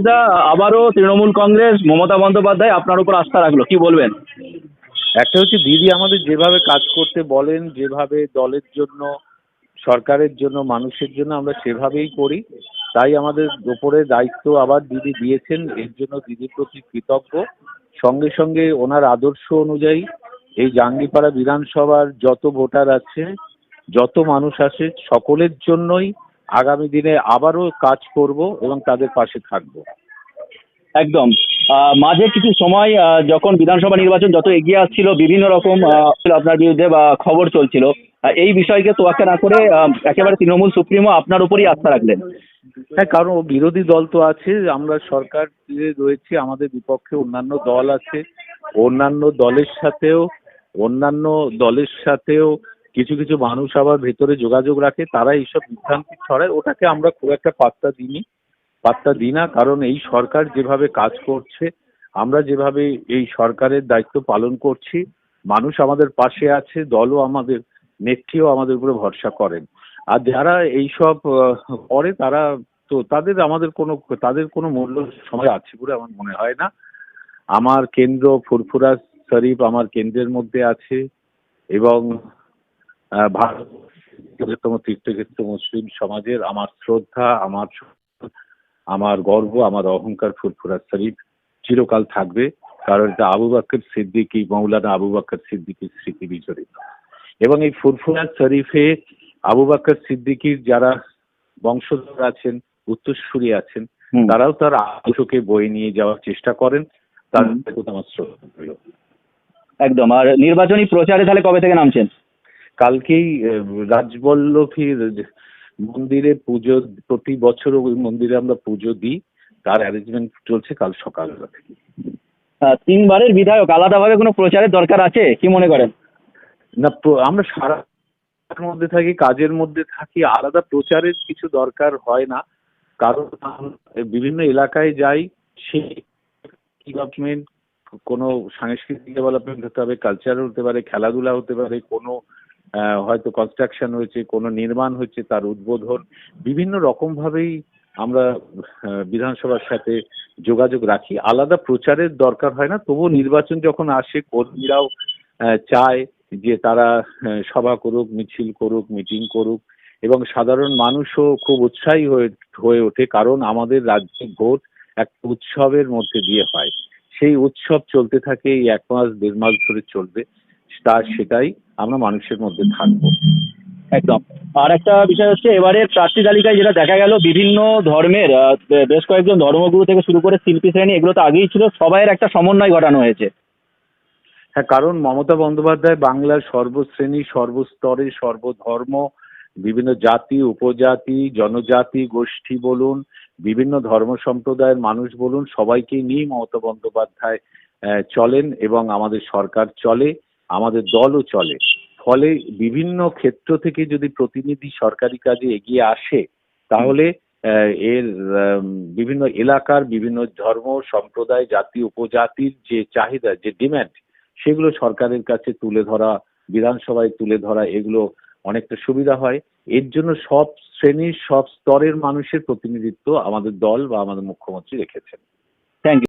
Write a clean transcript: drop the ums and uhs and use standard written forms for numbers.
দা, আবারও তৃণমূল কংগ্রেস মমতা বন্দ্যোপাধ্যায় আপনার উপর আস্থা রাখলো, কি বলবেন? একটা হচ্ছে দিদি আমাদের যেভাবে কাজ করতে বলেন, যেভাবে দলের জন্য, সরকারের জন্য, মানুষের জন্য আমরা সেভাবেই করি। তাই আমাদের ওপরে দায়িত্ব আবার দিদি দিয়েছেন, এর জন্য দিদির প্রতি কৃতজ্ঞ। সঙ্গে সঙ্গে ওনার আদর্শ অনুযায়ী এই জাঙ্গিপাড়া বিধানসভার যত ভোটার আছে, যত মানুষ আছে, সকলের জন্যই আগামী দিনে আবারও কাজ করব এবং তাদের পাশে থাকবো। একদম। মাঝে কিছু সময় যখন বিধানসভা নির্বাচন যত এগিয়ে আসছিল, বিভিন্ন রকম আপনার বিরুদ্ধে বা খবর চলছিল, এই বিষয়কে তোয়াক্কা না করে একেবারে তৃণমূল সুপ্রিমো আপনার উপরই আস্থা রাখলেন। হ্যাঁ, কারণ ও বিরোধী দল তো আছে, আমরা সরকার রয়েছি, আমাদের বিপক্ষে অন্যান্য দল আছে। অন্যান্য দলের সাথেও কিছু কিছু মানুষ আবার ভেতরে যোগাযোগ রাখে, তারা এইসব বিভ্রান্তি ছড়ায়। ওটাকে আমরা খুব একটা পাত্তা দিই না, কারণ এই সরকার যেভাবে কাজ করছে, আমরা যেভাবে এই সরকারের দায়িত্ব পালন করছি, মানুষ আমাদের পাশে আছে, দলও আমাদের, নেত্রীও আমাদের উপরে ভরসা করেন। আর যারা এইসব করে, তারা তো তাদের কোনো মূল্য সময় আছে বলে আমার মনে হয় না। আমার কেন্দ্র ফুরফুরা শরীফ আমার কেন্দ্রের মধ্যে আছে, এবং বৃহত্তম তীর্থক্ষেত্র মুসলিম সমাজের আমার শ্রদ্ধা, আমার গর্ব, আমার অহংকার ফুরফুরা শরীফ চিরকাল থাকবে। কারণ এটা মৌলানা আবু বকর সিদ্দিকীর স্মৃতি বিজড়িত। এবং এই ফুরফুরা শরীফে আবু বকর সিদ্দিকীর যারা বংশধর আছেন, উত্তরসূরি আছেন, তারাও তার আদর্শকে বয়ে নিয়ে যাওয়ার চেষ্টা করেন। তার প্রতি আমার শ্রদ্ধা রইল। একদম। আর নির্বাচনী প্রচারে তাহলে কবে থেকে নামছেন? কালকেই রাজবল্লভীর মন্দিরে পুজো, প্রতি বছর ওই মন্দিরে আমরা পুজো দিই, তার অ্যারেঞ্জমেন্ট চলছে কাল সকালবেলা থেকে। তিনবারের বিধায়ক, আলাদাভাবে কোনো প্রচারের দরকার আছে কি মনে করেন? না, আমরা সারা মধ্যে থাকি, কাজের মধ্যে থাকি, আলাদা প্রচারের কিছু দরকার হয় না। কারণ বিভিন্ন এলাকায় যাই, সেই ডেভেলপমেন্ট, কোনো সাংস্কৃতিক ডেভেলপমেন্ট হতে হবে, কালচার হতে পারে, খেলাধুলা হতে পারে, কোনো হয়তো কনস্ট্রাকশন হয়েছে, কোনো নির্মাণ হচ্ছে, তার উদ্বোধন, বিভিন্ন রকম ভাবেই আমরা বিধানসভার সাথে যোগাযোগ রাখি। আলাদা প্রচারের দরকার হয় না। তবুও নির্বাচন যখন আসে, কর্মীরাও চায় যে তারা সভা করুক, মিছিল করুক, মিটিং করুক, এবং সাধারণ মানুষও খুব উৎসাহী হয়ে ওঠে। কারণ আমাদের রাজ্যে ভোট একটা উৎসবের মধ্যে দিয়ে হয়। সেই উৎসব চলতে থাকে, এই 1 মাস 1.5 মাস ধরে চলবে। সেটাই আমরা মানুষের মধ্যে থাকবো। একদম। আর একটা বিষয় হচ্ছে, এবারে প্রার্থী তালিকায় যেটা দেখা গেল, বিভিন্ন ধর্মের বেশ কয়েকজন ধর্মগুরু থেকে শুরু করে শিল্পী শ্রেণী, এগুলো তো আগেই ছিল, সবাইয়ের একটা সমন্বয় ঘটানো হয়েছে। হ্যাঁ, কারণ মমতা বন্দ্যোপাধ্যায় বাংলার সর্বশ্রেণী, সর্বস্তরে, সর্বধর্ম, বিভিন্ন জাতি, উপজাতি, জনজাতি গোষ্ঠী বলুন, বিভিন্ন ধর্ম সম্প্রদায়ের মানুষ বলুন, সবাইকে নিয়ে মমতা বন্দ্যোপাধ্যায় চলেন, এবং আমাদের সরকার চলে, আমাদের দলও চলে। ফলে বিভিন্ন ক্ষেত্র থেকে যদি প্রতিনিধি সরকারি কাজে এগিয়ে আসে, তাহলে এর বিভিন্ন এলাকার বিভিন্ন ধর্ম সম্প্রদায়, জাতি, উপজাতির যে চাহিদা, যে ডিম্যান্ড, সেগুলো সরকারের কাছে তুলে ধরা, বিধানসভায় তুলে ধরা, এগুলো অনেকটা সুবিধা হয়। এর জন্য সব শ্রেণীর, সব স্তরের মানুষের প্রতিনিধিত্ব আমাদের দল বা আমাদের মুখ্যমন্ত্রী রেখেছেন। Thank you.